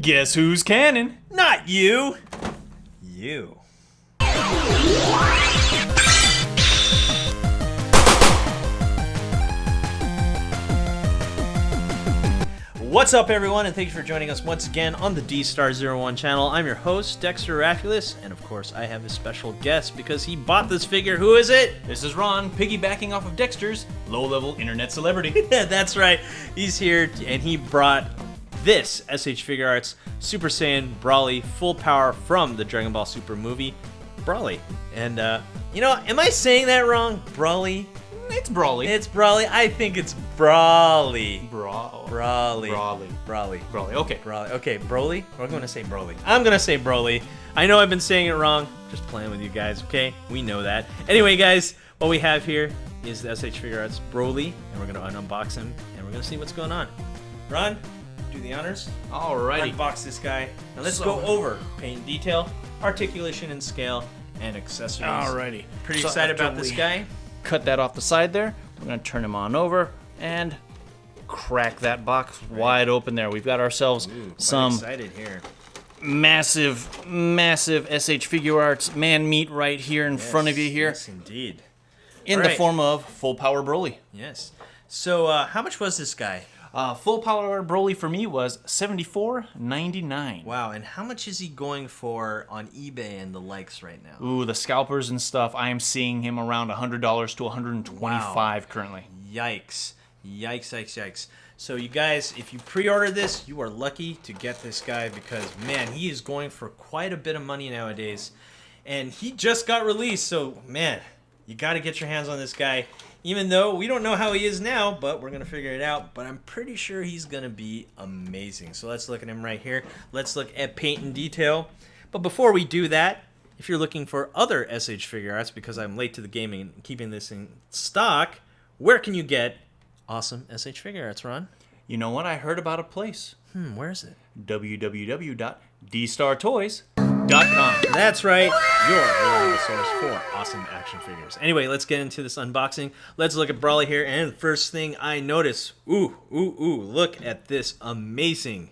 Guess who's canon? Not you. You. What's up, everyone, and thank you for joining us once again on the D-Star01 channel. I'm your host, Dexter Arafiles, and of course, I have a special guest because he bought this figure. Who is it? This is Ron, piggybacking off of Dexter's low-level internet celebrity. Yeah, that's right. He's here, and he brought this SH Figuarts Super Saiyan Broly full power from the Dragon Ball Super movie, Broly. And, you know, am I saying that wrong? Broly? It's Broly. It's Broly. I think it's Broly. Broly. Okay. Broly. Okay, Broly? Or I'm going to say Broly. I'm going to say Broly. I know I've been saying it wrong. Just playing with you guys, okay? We know that. Anyway, guys, what we have here is the SH Figuarts Broly, and we're going to unbox him, and we're going to see what's going on. Ron, do the honors. Alrighty. Unbox this guy. Now let's go over paint and detail, articulation and scale, and accessories. Alrighty. Pretty excited about this guy. Cut that off the side there. We're going to turn him on over and crack that box wide open there. We've got ourselves some excited here. massive SH Figuarts man meat right here in front of you here. Yes, indeed. In the form of full power Broly. Yes. So, how much was this guy? Full power Broly for me was $74.99. Wow, and how much is he going for on eBay and the likes right now? Ooh, the scalpers and stuff, I am seeing him around $100 to $125 currently. Yikes. Yikes. So you guys, if you pre-order this, you are lucky to get this guy because, man, he is going for quite a bit of money nowadays. And he just got released, so, man, you got to get your hands on this guy. Even though we don't know how he is now, but we're going to figure it out. But I'm pretty sure he's going to be amazing. So let's look at him right here. Let's look at paint and detail. But before we do that, if you're looking for other SH Figuarts, because I'm late to the game and keeping this in stock, where can you get awesome SH Figuarts, Ron? You know what? I heard about a place. Where is it? www.dstartoys.com. That's right. Your reliable source for awesome action figures. Anyway, let's get into this unboxing. Let's look at Broly here. And the first thing I notice, look at this amazing,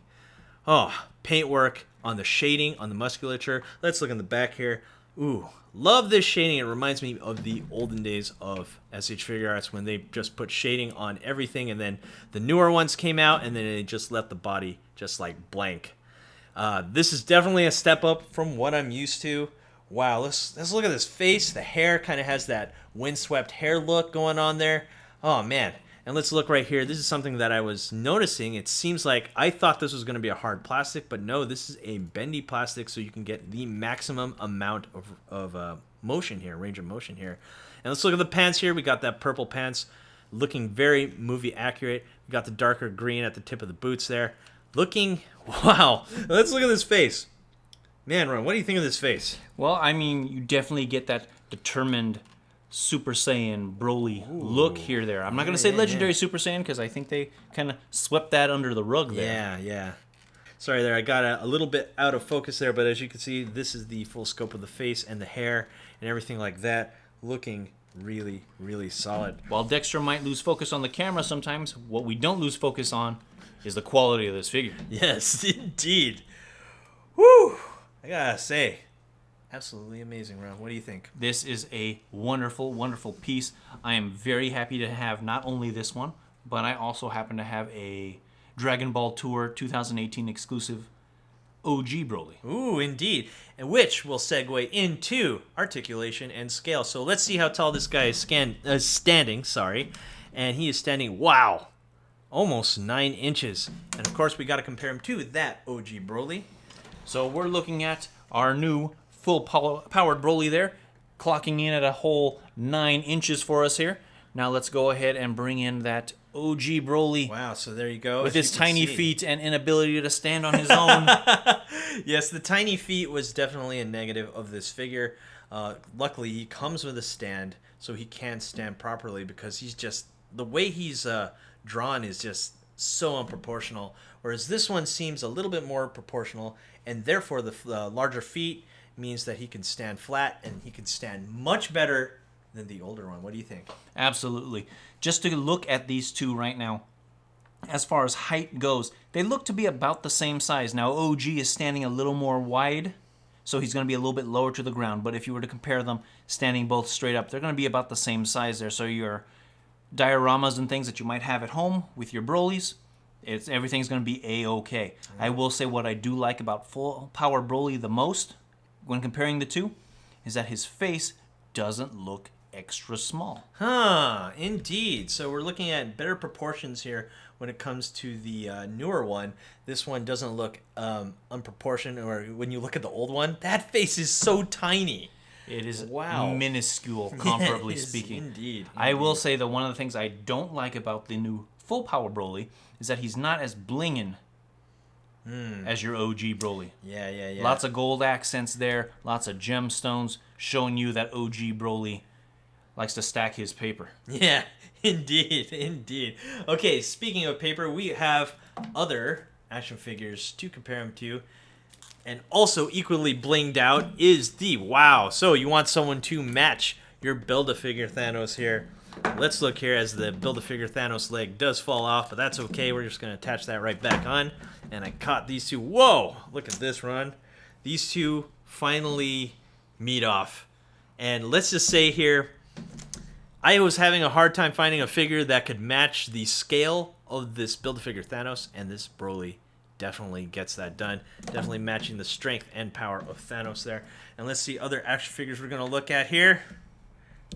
paintwork on the shading, on the musculature. Let's look in the back here. Ooh, love this shading. It reminds me of the olden days of SH Figuarts when they just put shading on everything, and then the newer ones came out, and then they just left the body just like blank. This is definitely a step up from what I'm used to. Wow, let's look at this face. The hair kind of has that windswept hair look going on there. Oh, man. And let's look right here. This is something that I was noticing. It seems like I thought this was going to be a hard plastic, but no, this is a bendy plastic, so you can get the maximum amount of motion here, range of motion here. And let's look at the pants here. We got that purple pants looking very movie accurate. We got the darker green at the tip of the boots there. Wow. Let's look at this face. Man, Ron, what do you think of this face? Well, I mean, you definitely get that determined Super Saiyan Broly look here there. I'm not going to say legendary Super Saiyan because I think they kind of swept that under the rug there. Yeah. Sorry there, I got a little bit out of focus there, but as you can see, this is the full scope of the face and the hair and everything like that, looking really, really solid. While Dexter might lose focus on the camera sometimes, what we don't lose focus on is the quality of this figure. Yes, indeed. Woo! I gotta say, absolutely amazing, Ron. What do you think? This is a wonderful, wonderful piece. I am very happy to have not only this one, but I also happen to have a Dragon Ball Tour 2018 exclusive OG Broly. Ooh, indeed. And which will segue into articulation and scale. So let's see how tall this guy is standing. And he is standing, wow, almost 9 inches. And of course, we got to compare him to that OG Broly. So we're looking at our new full powered Broly there, clocking in at a whole 9 inches for us here. Now let's go ahead and bring in that OG Broly. Wow, so there you go. With his tiny feet and inability to stand on his own. Yes, the tiny feet was definitely a negative of this figure. Luckily, he comes with a stand, so he can stand properly because he's just, the way he's drawn is just so unproportional. Whereas this one seems a little bit more proportional, and therefore the larger feet means that he can stand flat and he can stand much better than the older one. What do you think? Absolutely. Just to look at these two right now, as far as height goes, they look to be about the same size. Now, OG is standing a little more wide, so he's going to be a little bit lower to the ground. But if you were to compare them standing both straight up, they're going to be about the same size there. So your dioramas and things that you might have at home with your Brolys, everything's going to be A-okay. I will say what I do like about Full Power Broly the most when comparing the two is that his face doesn't look extra small. Indeed. So we're looking at better proportions here when it comes to the newer one. This one doesn't look unproportioned, or when you look at the old one, that face is so tiny. It is minuscule, comparably speaking. Indeed. I will say that one of the things I don't like about the new Full Power Broly is that he's not as blingin' as your OG Broly. Yeah. Lots of gold accents there, lots of gemstones, showing you that OG Broly likes to stack his paper. Yeah, indeed. Okay, speaking of paper, we have other action figures to compare them to. And also equally blinged out is the wow. So you want someone to match your Build-A-Figure Thanos here. Let's look here as the Build-A-Figure Thanos leg does fall off, but that's okay. We're just going to attach that right back on. And I caught these two. Whoa, look at this, Ron. These two finally meet off. And let's just say here, I was having a hard time finding a figure that could match the scale of this Build-A-Figure Thanos, and this Broly definitely gets that done. Definitely matching the strength and power of Thanos there. And let's see other action figures we're going to look at here.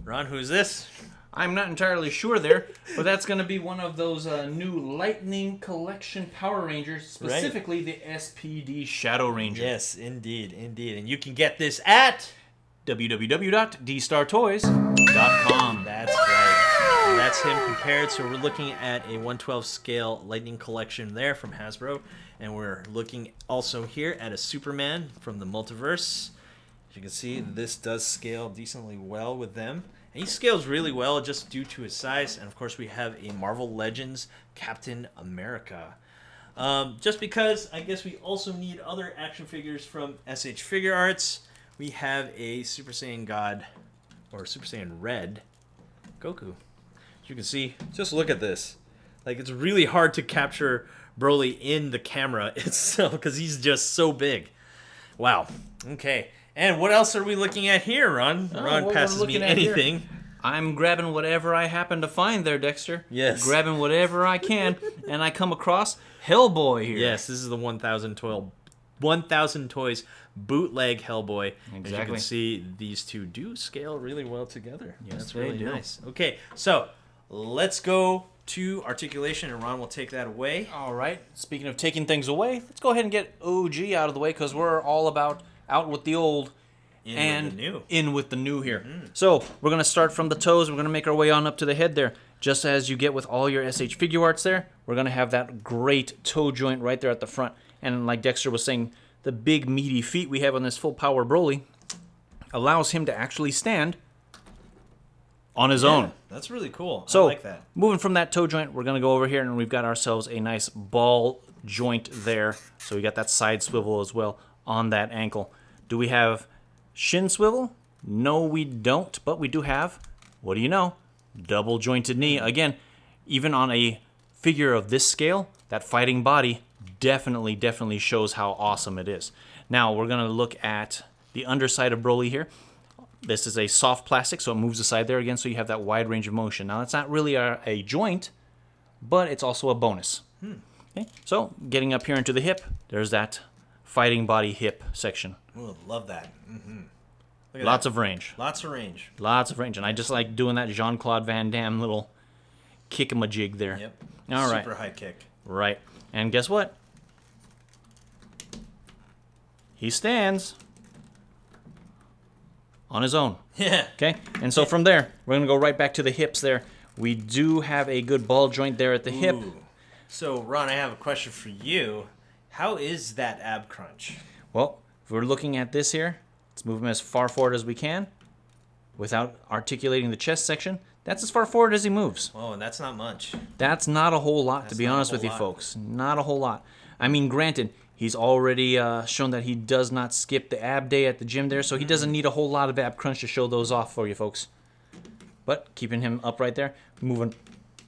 Ron, who's this? I'm not entirely sure there, but that's going to be one of those new Lightning Collection Power Rangers, specifically the SPD Shadow Ranger. Yes, indeed. And you can get this at www.dstartoys.com. That's right. That's him compared. So we're looking at a 112 scale Lightning Collection there from Hasbro. And we're looking also here at a Superman from the Multiverse. As you can see, this does scale decently well with them. And he scales really well just due to his size. And of course, we have a Marvel Legends Captain America. Just because I guess we also need other action figures from SH Figuarts. We have a Super Saiyan God, or Super Saiyan Red, Goku. As you can see, just look at this. Like, it's really hard to capture Broly in the camera itself because he's just so big. Wow. Okay. And what else are we looking at here, Ron? Ron passes me anything. Here, I'm grabbing whatever I happen to find there, Dexter. Yes. Grabbing whatever I can, and I come across Hellboy here. Yes, this is the 1,000 Toys bootleg Hellboy. Exactly. As you can see, these two do scale really well together. Yes, that's they really do. nice. Okay, so let's go to Articulation, and Ron will take that away. All right. Speaking of taking things away, let's go ahead and get OG out of the way because we're all about out with the old and in with the new here. So we're going to start from the toes. We're going to make our way on up to the head there. Just as you get with all your SH Figuarts there, we're going to have that great toe joint right there at the front. And like Dexter was saying, the big meaty feet we have on this Full Power Broly allows him to actually stand on his own. That's really cool. So, I like that. Moving from that toe joint, we're going to go over here and we've got ourselves a nice ball joint there. So we got that side swivel as well on that ankle. Do we have shin swivel? No, we don't, but we do have, what do you know, double jointed knee. Again, even on a figure of this scale, that fighting body definitely shows how awesome it is. Now, we're going to look at the underside of Broly here. This is a soft plastic, so it moves aside there again, so you have that wide range of motion. Now, it's not really a joint, but it's also a bonus. Okay, so getting up here into the hip, there's that fighting body hip section. Ooh, love that. Lots of range. Lots of range. Lots of range. And I just like doing that Jean-Claude Van Damme little kick-em-a-jig there. Yep. All right. Super high kick. Right. And guess what? He stands on his own. Yeah. Okay? And so from there, we're going to go right back to the hips there. We do have a good ball joint there at the hip. So, Ron, I have a question for you. How is that ab crunch? Well, if we're looking at this here, let's move him as far forward as we can without articulating the chest section. That's as far forward as he moves. Oh, and that's not much. That's not a whole lot, to be honest with you folks. Not a whole lot. I mean, granted, he's already shown that he does not skip the ab day at the gym there, so he doesn't need a whole lot of ab crunch to show those off for you folks. But keeping him up right there, moving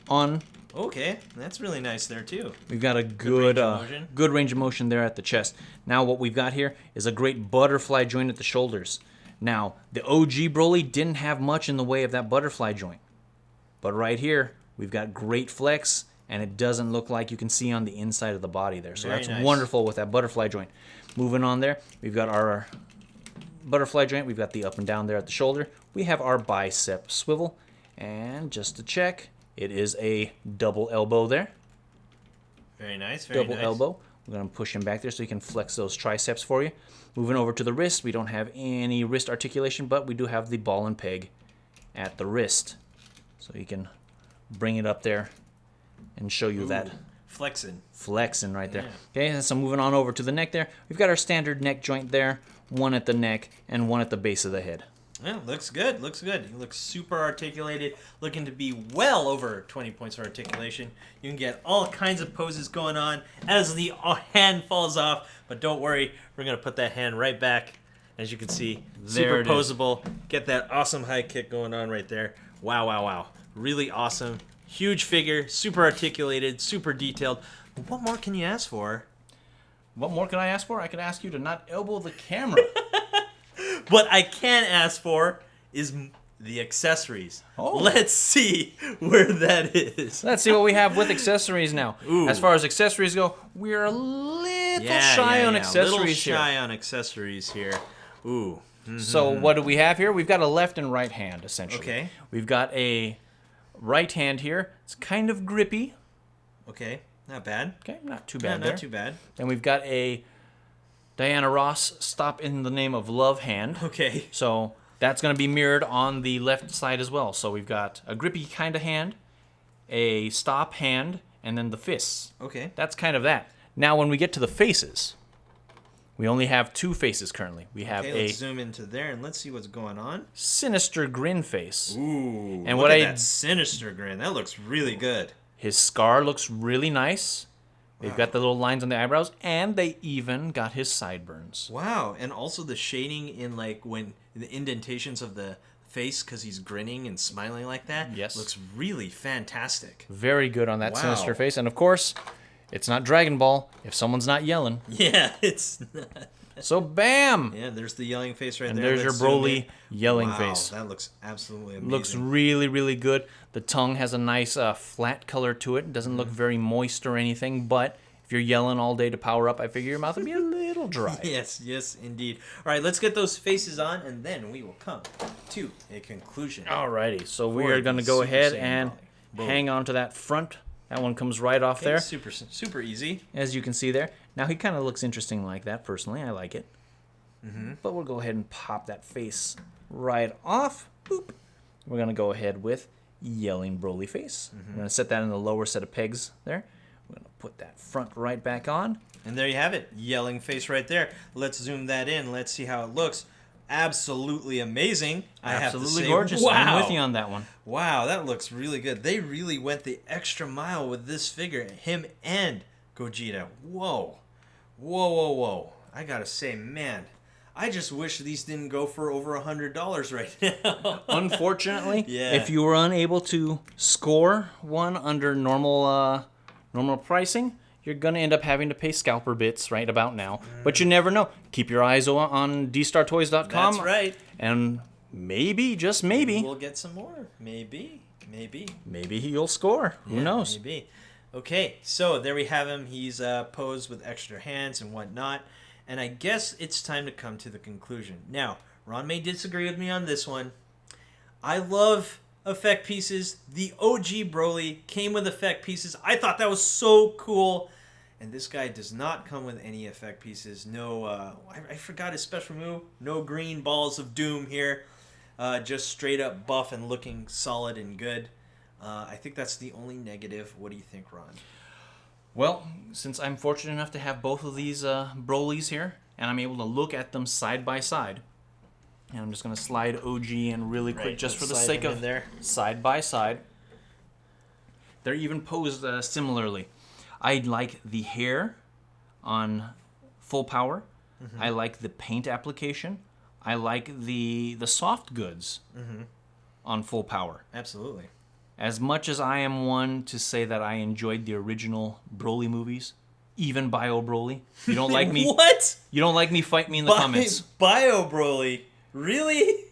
on Okay, that's really nice there too. We've got a good range of motion there at the chest. Now what we've got here is a great butterfly joint at the shoulders. Now, the OG Broly didn't have much in the way of that butterfly joint. But right here, we've got great flex, and it doesn't look like you can see on the inside of the body there. So Very that's nice. wonderful with that butterfly joint. Moving on there, we've got our butterfly joint. We've got the up and down there at the shoulder. We have our bicep swivel. And just to check, it is a double elbow there. Very nice, very Double nice. elbow. We're going to push him back there so he can flex those triceps for you. Moving over to the wrist, we don't have any wrist articulation, but we do have the ball and peg at the wrist. So you can bring it up there and show you that flexing right there. Yeah. Okay, and so moving on over to the neck there, we've got our standard neck joint there, one at the neck and one at the base of the head. Yeah, looks good, looks good. He looks super articulated, looking to be well over 20 points of articulation. You can get all kinds of poses going on as the hand falls off, but don't worry, we're going to put that hand right back. As you can see, There super it is. posable. Get that awesome high kick going on right there. Wow, wow, wow. Really awesome. Huge figure, super articulated, super detailed. But what more can you ask for? What more can I ask for? I could ask you to not elbow the camera. What I can ask for is the accessories. Oh. Let's see where that is. Let's see what we have with accessories now. Ooh. As far as accessories go, we're a little shy on accessories Little here. shy on accessories here. Ooh. So what do we have here? We've got a left and right hand, essentially. Okay. We've got a right hand here. It's kind of grippy. Okay. Not bad. Okay, not too Yeah, bad there. not too bad. Then we've got a Diana Ross stop in the name of love hand. Okay. So that's going to be mirrored on the left side as well. So we've got a grippy kind of hand, a stop hand, and then the fists. Okay. That's kind of that. Now when we get to the faces, we only have two faces currently. We have Okay, a let's zoom into there and let's see what's going on. Sinister Grin face. Ooh. And look what at I- that Sinister Grin. That looks really good. His scar looks really nice. They've got the little lines on the eyebrows, and they even got his sideburns. Wow. And also the shading in like when the indentations of the face because he's grinning and smiling like that. Yes. Looks really fantastic. Very good on that Wow. Sinister face. And of course, it's not Dragon Ball if someone's not yelling. Yeah, it's So bam! yeah. There's the yelling face right And there. there's your Let's zoom Broly in. yelling Wow, face. That looks absolutely amazing. Looks really, really good. The tongue has a nice flat color to it. It doesn't look very moist or anything, but if you're yelling all day to power up, I figure your mouth would be a little dry. Yes, yes, indeed. All right, let's get those faces on, and then we will come to a conclusion. Alrighty, so we For are going to the go Super ahead Saiyan and Broly. hang on to that front. That one comes right off Okay, there, super easy. as you can see there. Now, he kind of looks interesting like that, personally. I like it. But we'll go ahead and pop that face right off. Boop. We're going to go ahead with yelling Broly face. We're going to set that in the lower set of pegs there. We're going to put that front right back on. And there you have it, yelling face right there. Let's zoom that in. Let's see how it looks. Absolutely amazing. I have to Absolutely say, gorgeous. Wow. I'm with you on that one. Wow, that looks really good. They really went the extra mile with this figure, him and Gogeta. Whoa. Whoa, whoa, whoa. I gotta say, man, I just wish these didn't go for over $100 right now. Unfortunately, Yeah. if you were unable to score one under normal pricing, you're going to end up having to pay scalper bits right about now. But you never know. Keep your eyes on dstartoys.com. That's right. And maybe, just maybe, We'll get some more. Maybe. maybe he'll score. Who knows? Maybe. Okay, so there we have him. He's posed with extra hands and whatnot. And I guess it's time to come to the conclusion. Now, Ron may disagree with me on this one. I love effect pieces. The OG Broly came with effect pieces. I thought that was so cool. And this guy does not come with any effect pieces. No, I forgot his special move. No green balls of doom here. Just straight up buff and looking solid and good. I think that's the only negative. What do you think, Ron? Well, since I'm fortunate enough to have both of these Brolys here, and I'm able to look at them side by side, and I'm just going to slide OG in really quick Right, just for let's the slide sake them of in there. side by side. They're even posed similarly. I like the hair on full power. I like the paint application. I like the soft goods on full power. Absolutely. As much as I am one to say that I enjoyed the original Broly movies, even Bio Broly, you don't like me. What? You don't like me? Fight me in the comments. Bio Broly, really?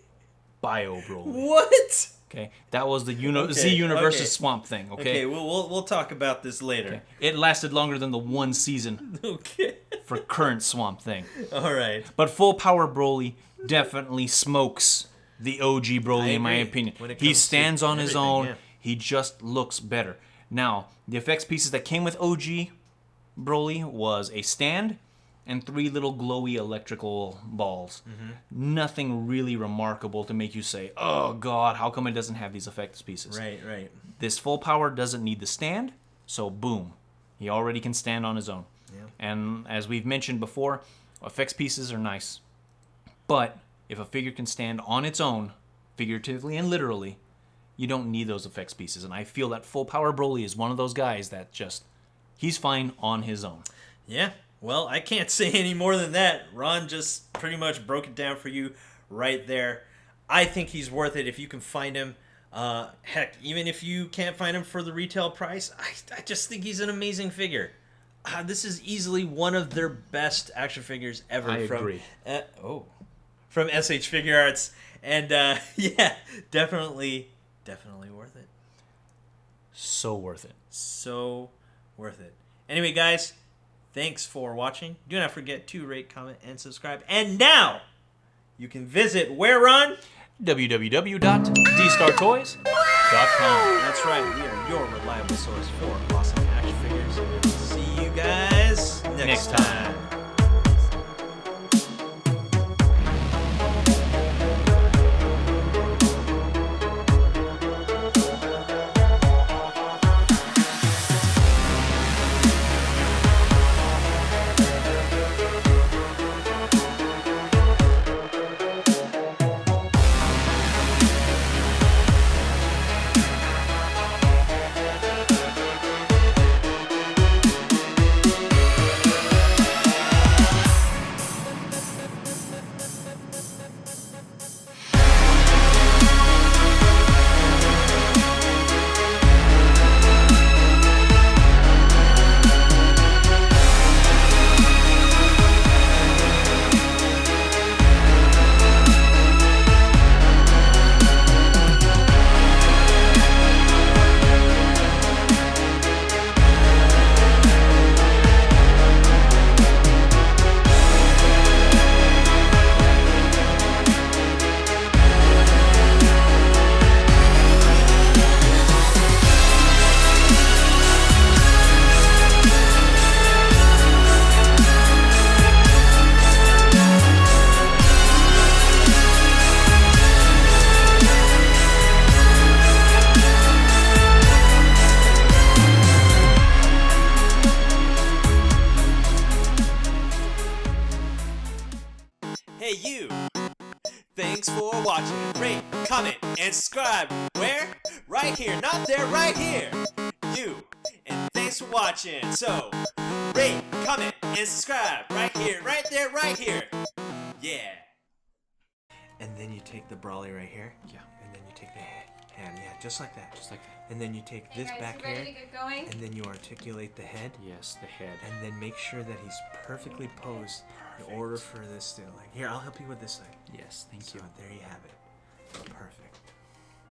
Bio Broly. What? Okay, that was the Z Universe's okay. Swamp Thing. Okay, Okay, we'll talk about this later. okay. It lasted longer than the one season Okay. for current Swamp Thing. All right. But Full Power Broly definitely smokes the OG Broly, in my opinion. He stands on his own. Yeah. He just looks better. Now, the effects pieces that came with OG Broly was a stand and 3 little glowy electrical balls. Nothing really remarkable to make you say, oh God, how come it doesn't have these effects pieces? Right. This Full Power doesn't need the stand, so boom. He already can stand on his own. Yeah. And as we've mentioned before, effects pieces are nice. But if a figure can stand on its own, figuratively and literally, you don't need those effects pieces. And I feel that Full Power Broly is one of those guys that just, he's fine on his own. Yeah. Well, I can't say any more than that. Ron just pretty much broke it down for you right there. I think he's worth it if you can find him. Heck, even if you can't find him for the retail price, I just think he's an amazing figure. This is easily one of their best action figures ever. I agree. From SH Figuarts. And yeah, definitely worth it. So worth it. So worth it. Anyway, guys, thanks for watching. Do not forget to rate, comment, and subscribe. And now, you can visit where, Ron? www.dstartoys.com. That's right. We are your reliable source for awesome action figures. See you guys next time. Hey you! Thanks for watching. Rate, comment, and subscribe. Where? Right here. Not there, right here. You. And thanks for watching. So, rate, comment, and subscribe. Right here, right there, right here. Yeah. And then you take the Brawly right here. Yeah. And then you take the hand. Yeah, just like that. Just like that. And then you take this back ready here. to get going? And then you articulate the head. Yes, the head. And then make sure that he's perfectly posed in order for this to, like, here, I'll help you with this side. Yes, thank So you. there you have it. Perfect.